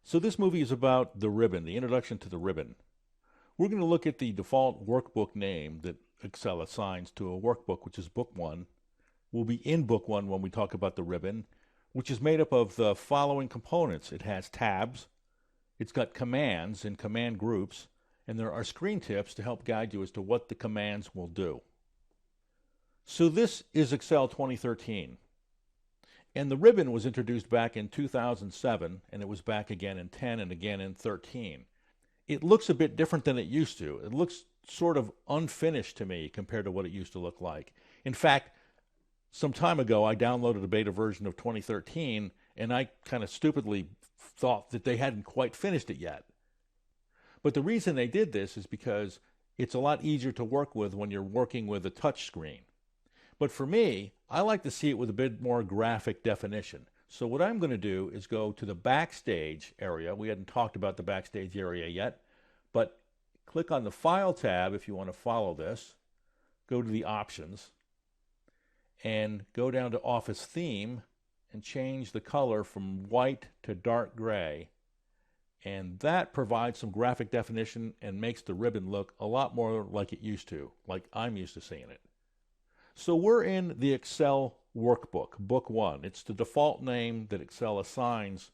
So this movie is about the ribbon, the introduction to the ribbon. We're going to look at the default workbook name that Excel assigns to a workbook, which is Book 1. We'll be in Book 1 when we talk about the ribbon, which is made up of the following components. It has tabs, it's got commands and command groups, and there are screen tips to help guide you as to what the commands will do. So this is Excel 2013. And the ribbon was introduced back in 2007, and it was back again in 10 and again in 13. It looks a bit different than it used to. It looks sort of unfinished to me compared to what it used to look like. In fact, some time ago, I downloaded a beta version of 2013, and I kind of stupidly thought that they hadn't quite finished it yet. But the reason they did this is because it's a lot easier to work with when you're working with a touch screen. But for me, I like to see it with a bit more graphic definition. So what I'm going to do is go to the Backstage area. We hadn't talked about the Backstage area yet, but click on the File tab if you want to follow this. Go to the Options and go down to Office Theme and change the color from white to dark gray. And that provides some graphic definition and makes the ribbon look a lot more like it used to, like I'm used to seeing it. So we're in the Excel workbook, Book 1. It's the default name that Excel assigns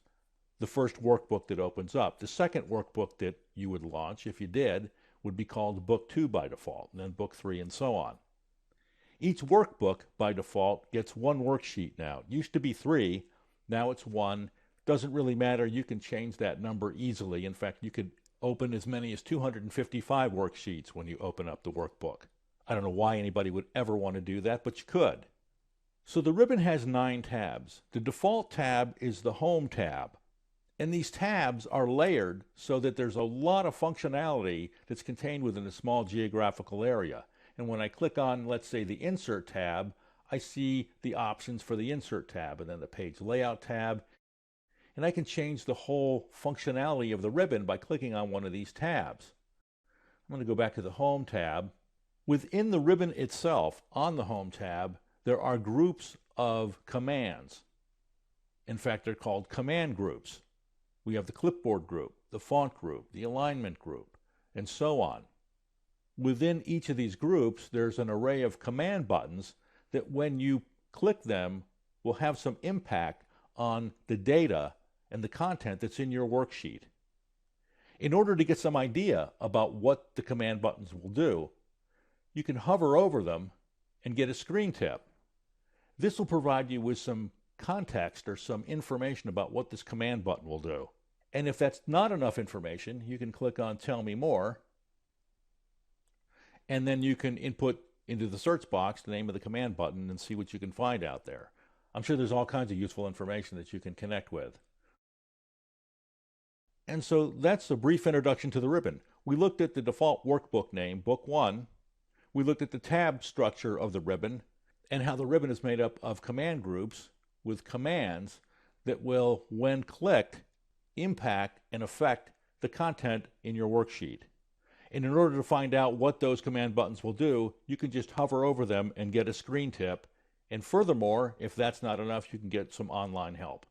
the first workbook that opens up. The second workbook that you would launch, if you did, would be called Book 2 by default, and then Book 3 and so on. Each workbook by default gets one worksheet now. It used to be 3, now it's 1. Doesn't really matter, you can change that number easily. In fact, you could open as many as 255 worksheets when you open up the workbook. I don't know why anybody would ever want to do that, but you could. So the ribbon has 9 tabs. The default tab is the Home tab. And these tabs are layered so that there's a lot of functionality that's contained within a small geographical area. And when I click on, let's say, the Insert tab, I see the options for the Insert tab, and then the Page Layout tab. And I can change the whole functionality of the ribbon by clicking on one of these tabs. I'm going to go back to the Home tab. Within the ribbon itself, on the Home tab, there are groups of commands. In fact, they're called command groups. We have the clipboard group, the font group, the alignment group, and so on. Within each of these groups, there's an array of command buttons that when you click them will have some impact on the data and the content that's in your worksheet. In order to get some idea about what the command buttons will do, you can hover over them and get a screen tip. This will provide you with some context or some information about what this command button will do. And if that's not enough information, you can click on Tell Me More, and then you can input into the search box the name of the command button and see what you can find out there. I'm sure there's all kinds of useful information that you can connect with. And so that's a brief introduction to the ribbon. We looked at the default workbook name, Book 1. We looked at the tab structure of the ribbon and how the ribbon is made up of command groups with commands that will, when clicked, impact and affect the content in your worksheet. And in order to find out what those command buttons will do, you can just hover over them and get a screen tip. And furthermore, if that's not enough, you can get some online help.